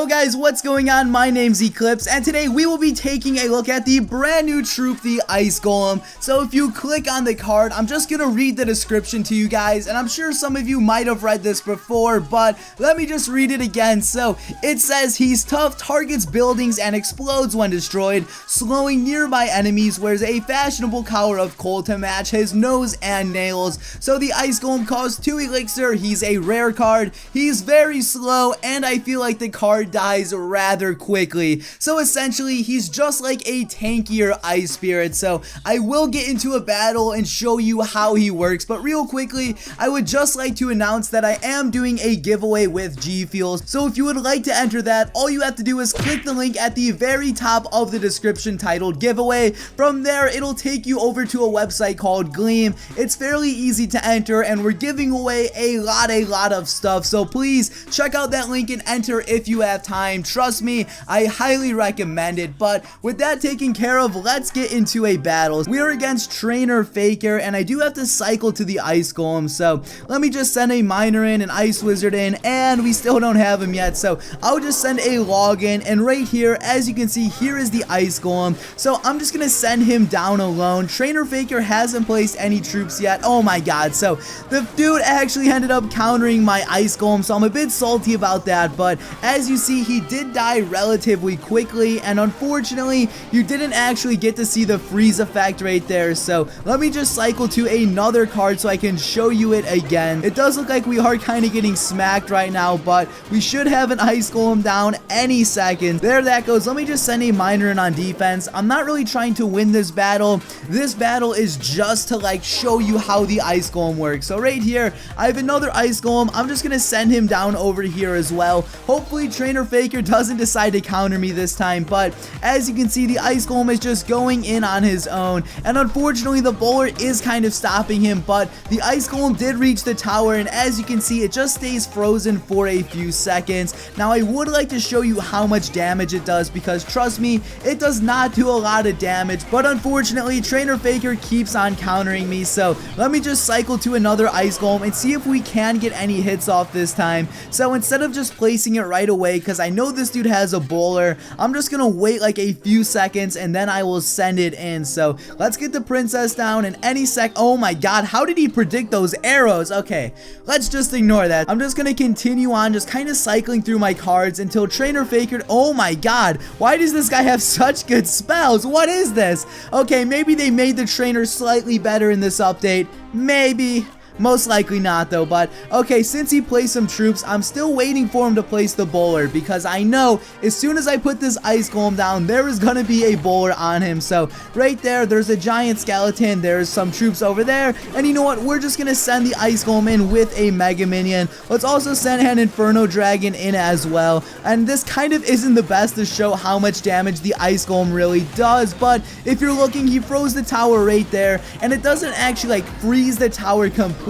guys, what's going on? My name's Eclipse, and today we will be taking a look at the brand new troop, the Ice Golem. So if you click on the card, I'm just gonna read the description to you guys, and I'm sure some of you might have read this before, but let me just read it again. So it says he's tough, targets buildings, and explodes when destroyed, slowing nearby enemies, wears a fashionable collar of coal to match his nose and nails. So the Ice Golem costs 2 elixir, he's a rare card, he's very slow, and I feel like the card dies rather quickly. So essentially he's just like a tankier ice spirit. So I will get into a battle and show you how he works, but real quickly I would just like to announce that I am doing a giveaway with G Fuel. So if you would like to enter that, all you have to do is click the link at the very top of the description titled giveaway. From there it'll take you over to a website called Gleam. It's fairly easy to enter, and we're giving away a lot of stuff, so please check out that link and enter if you have time. Trust me, I highly recommend it. But with that taken care of, let's get into a battle. We are against Trainer Faker, and I do have to cycle to the Ice Golem, so let me just send a miner in, an ice wizard in, and we still don't have him yet, so I'll just send a log in. And right here, as you can see, here is the Ice Golem, so I'm just gonna send him down alone. Trainer Faker hasn't placed any troops yet. Oh my god, so the dude actually ended up countering my Ice Golem, so I'm a bit salty about that. But as you see, he did die relatively quickly, and unfortunately you didn't actually get to see the freeze effect right there. So let me just cycle to another card so I can show you it again. It does look like we are kind of getting smacked right now, but we should have an Ice Golem down any second. There that goes. Let me just send a miner in on defense. I'm not really trying to win this battle. This battle is just to like show you how the Ice Golem works. So right here I have another Ice Golem. I'm just gonna send him down over here as well. Hopefully Trainer Faker doesn't decide to counter me this time, but as you can see, the Ice Golem is just going in on his own, and unfortunately the bowler is kind of stopping him. But the Ice Golem did reach the tower, and as you can see, it just stays frozen for a few seconds. Now I would like to show you how much damage it does, because trust me, it does not do a lot of damage, but unfortunately Trainer Faker keeps on countering me. So let me just cycle to another Ice Golem and see if we can get any hits off this time. So instead of just placing it right away, because I know this dude has a bowler, I'm just gonna wait like a few seconds and then I will send it in. So let's get the princess down in any sec. Oh my god, how did he predict those arrows? Okay, let's just ignore that. I'm just gonna continue on just kind of cycling through my cards until Trainer Faker. Oh my god, why does this guy have such good spells? What is this? Okay, maybe they made the trainer slightly better in this update. Maybe. Most likely not though. But okay, since he placed some troops, I'm still waiting for him to place the bowler, because I know as soon as I put this Ice Golem down, there is gonna be a bowler on him. So right there, there's a giant skeleton, there's some troops over there, and you know what, we're just gonna send the Ice Golem in with a mega minion. Let's also send an Inferno Dragon in as well, and this kind of isn't the best to show how much damage the Ice Golem really does, but if you're looking, he froze the tower right there, and it doesn't actually like freeze the tower completely.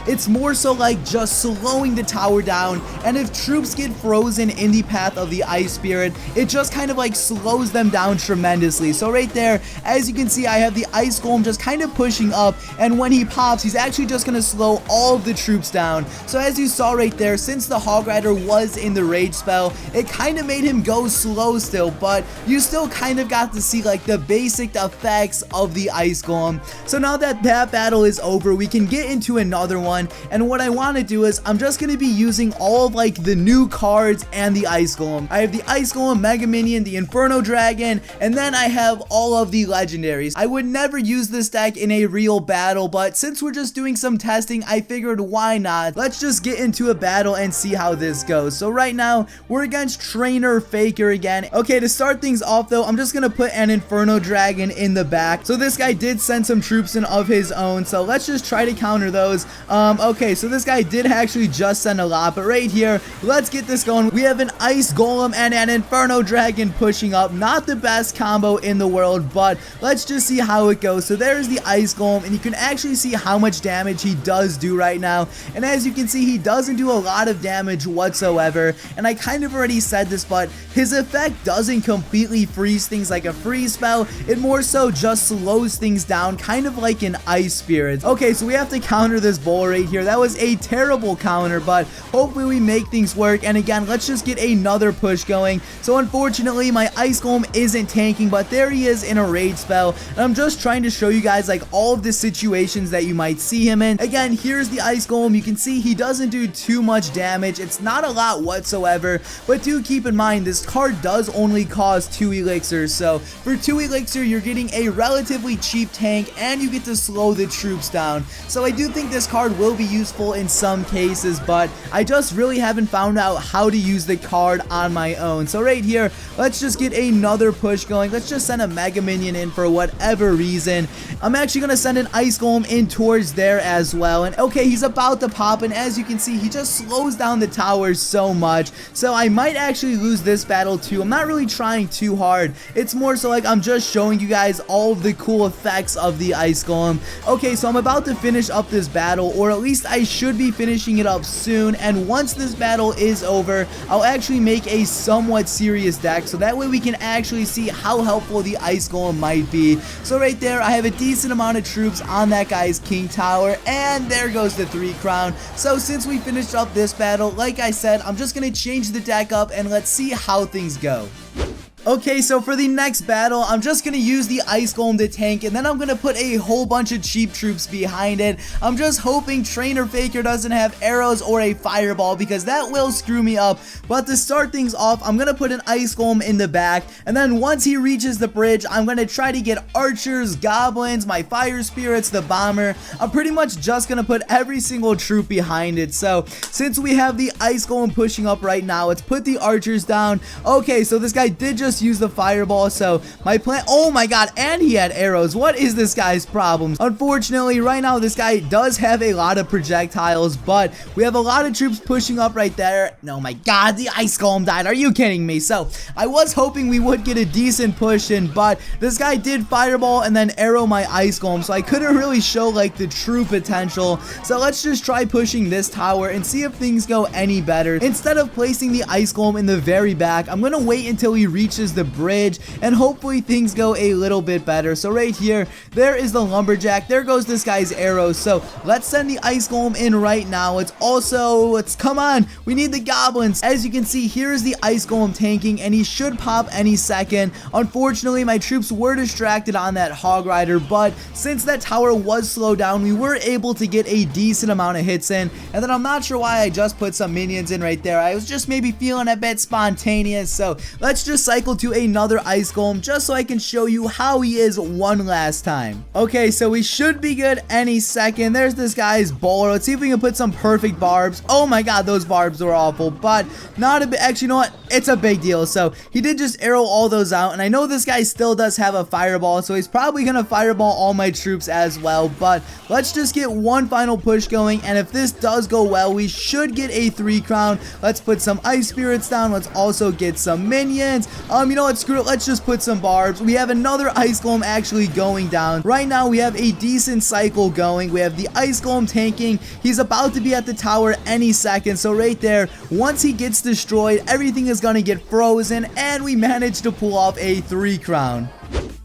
It's more so like just slowing the tower down, and if troops get frozen in the path of the ice spirit, it just kind of like slows them down tremendously. So right there, as you can see, I have the Ice Golem just kind of pushing up, and when he pops, he's actually just gonna slow all of the troops down. So as you saw right there, since the Hog Rider was in the rage spell, it kind of made him go slow still, but you still kind of got to see like the basic effects of the Ice Golem. So now that that battle is over, we can get into another one, and what I want to do is I'm just going to be using all of like the new cards and the Ice Golem. I have the Ice Golem, Mega Minion, the Inferno Dragon, and then I have all of the legendaries. I would never use this deck in a real battle, but since we're just doing some testing, I figured why not? Let's just get into a battle and see how this goes. So right now we're against Trainer Faker again. Okay, to start things off though, I'm just gonna put an Inferno Dragon in the back. So this guy did send some troops in of his own, so let's just try to counter those. Okay, so this guy did actually just send a lot, but right here, let's get this going. We have an Ice Golem and an Inferno Dragon pushing up. Not the best combo in the world, but let's just see how it goes. So there's the Ice Golem, and you can actually see how much damage he does do right now, and as you can see, he doesn't do a lot of damage whatsoever, and I kind of already said this, but his effect doesn't completely freeze things like a freeze spell. It more so just slows things down, kind of like an Ice Spirit. Okay, so we have to counter this bull right here. That was a terrible counter, but hopefully we make things work. And again, let's just get another push going. So unfortunately, my Ice Golem isn't tanking, but there he is in a rage spell. And I'm just trying to show you guys like all of the situations that you might see him in. Again, here's the Ice Golem. You can see he doesn't do too much damage. It's not a lot whatsoever, but do keep in mind this card does only cost 2 elixirs. So for 2 elixir, you're getting a relatively cheap tank and you get to slow the troops down. So I do think this card will be useful in some cases, but I just really haven't found out how to use the card on my own. So right here, let's just get another push going. Let's just send a Mega Minion in for whatever reason. I'm actually going to send an Ice Golem in towards there as well. And okay, he's about to pop, and as you can see, he just slows down the towers so much. So I might actually lose this battle too. I'm not really trying too hard. It's more so like I'm just showing you guys all of the cool effects of the Ice Golem. Okay, so I'm about to finish up this battle, or at least I should be finishing it up soon. And once this battle is over, I'll actually make a somewhat serious deck, so that way we can actually see how helpful the Ice Golem might be. So right there, I have a decent amount of troops on that guy's King Tower, and there goes the 3 crown. So since we finished up this battle, like I said, I'm just going to change the deck up and let's see how things go. Okay, so for the next battle, I'm just going to use the Ice Golem to tank, and then I'm going to put a whole bunch of cheap troops behind it. I'm just hoping Trainer Faker doesn't have arrows or a fireball, because that will screw me up. But to start things off, I'm going to put an Ice Golem in the back, and then once he reaches the bridge, I'm going to try to get archers, goblins, my fire spirits, the bomber. I'm pretty much just going to put every single troop behind it. So since we have the Ice Golem pushing up right now, let's put the archers down. Okay, so this guy did just use the fireball, so my plan, oh my god, and he had arrows. What is this guy's problem? Unfortunately, right now this guy does have a lot of projectiles, but we have a lot of troops pushing up right there. Oh my god, the Ice Golem died. Are you kidding me? So I was hoping we would get a decent push in, but this guy did fireball and then arrow my Ice Golem, so I couldn't really show like the true potential. So let's just try pushing this tower and see if things go any better. Instead of placing the Ice Golem in the very back, I'm gonna wait until he reaches the bridge and hopefully things go a little bit better. So right here, there is the lumberjack. There goes this guy's arrows. So let's send the Ice Golem in right now. Let's come on, we need the goblins. As you can see, here is the Ice Golem tanking, and he should pop any second. Unfortunately, my troops were distracted on that hog rider, but since that tower was slowed down, we were able to get a decent amount of hits in. And then I'm not sure why I just put some minions in right there. I was just maybe feeling a bit spontaneous. So let's just cycle to another Ice Golem just so I can show you how he is one last time. Okay, so we should be good any second. There's this guy's bowler. Let's see if we can put some perfect barbs. Oh my god, those barbs were awful, but not a bit. Actually, you know what? It's a big deal. So he did just arrow all those out, and I know this guy still does have a fireball, so he's probably gonna fireball all my troops as well. But let's just get one final push going, and if this does go well, we should get a 3 crown. Let's put some ice spirits down. Let's also get some minions. You know what, screw it, let's just put some barbs. We have another Ice Golem actually going down. Right now we have a decent cycle going. We have the Ice Golem tanking. He's about to be at the tower any second. So right there, once he gets destroyed, everything is gonna get frozen, and we managed to pull off a 3 crown.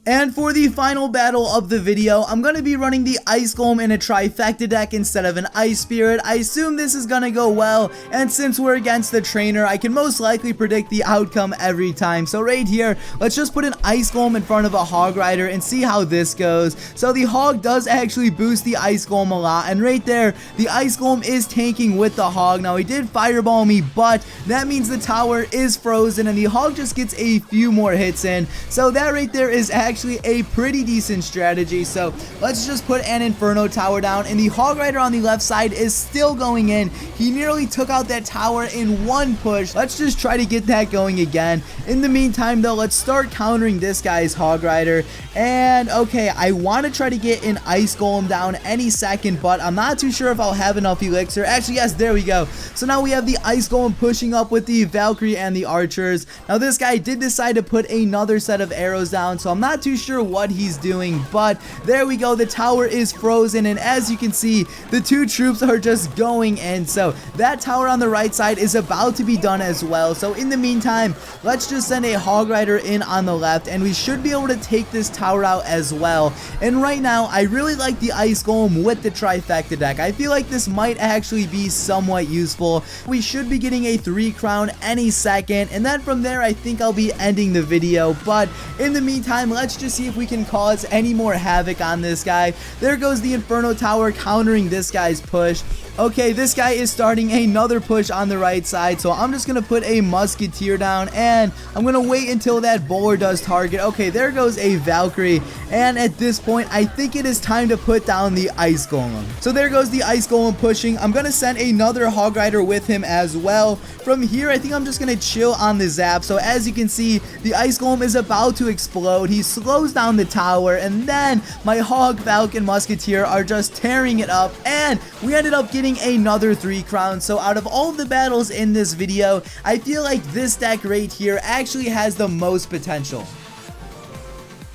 And for the final battle of the video, I'm going to be running the Ice Golem in a trifecta deck instead of an Ice Spirit. I assume this is going to go well, and since we're against the trainer, I can most likely predict the outcome every time. So right here, let's just put an Ice Golem in front of a Hog Rider and see how this goes. So the Hog does actually boost the Ice Golem a lot, and right there, the Ice Golem is tanking with the Hog. Now, he did fireball me, but that means the tower is frozen, and the Hog just gets a few more hits in. So that right there is actually a pretty decent strategy. So let's just put an Inferno tower down, and the Hog Rider on the left side is still going in. He nearly took out that tower in one push. Let's just try to get that going again. In the meantime though, let's start countering this guy's Hog Rider. And okay, I want to try to get an Ice Golem down any second, but I'm not too sure if I'll have enough elixir. Actually, yes, there we go. So now we have the Ice Golem pushing up with the Valkyrie and the archers. Now this guy did decide to put another set of arrows down, so I'm not too too sure what he's doing, but there we go. The tower is frozen, and as you can see, the two troops are just going in. So that tower on the right side is about to be done as well. So in the meantime, let's just send a hog rider in on the left, and we should be able to take this tower out as well. And right now, I really like the Ice Golem with the trifecta deck. I feel like this might actually be somewhat useful. We should be getting a 3 crown any second, and then from there I think I'll be ending the video. But in the meantime, let's just see if we can cause any more havoc on this guy. There goes the Inferno Tower countering this guy's push. Okay, this guy is starting another push on the right side, so I'm just going to put a Musketeer down, and I'm going to wait until that Bowler does target. Okay, there goes a Valkyrie, and at this point, I think it is time to put down the Ice Golem. So there goes the Ice Golem pushing. I'm going to send another Hog Rider with him as well. From here, I think I'm just going to chill on the zap. So as you can see, the Ice Golem is about to explode. He slows down the tower, and then my Hog, Falcon, Musketeer are just tearing it up, and we ended up getting another 3 crowns. So out of all the battles in this video, I feel like this deck right here actually has the most potential.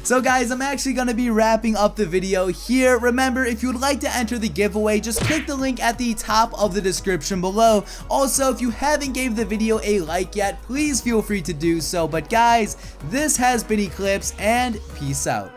So guys, I'm actually going to be wrapping up the video here. Remember, if you would like to enter the giveaway, just click the link at the top of the description below. Also, if you haven't gave the video a like yet, please feel free to do so. But guys, this has been Eclipse, and peace out.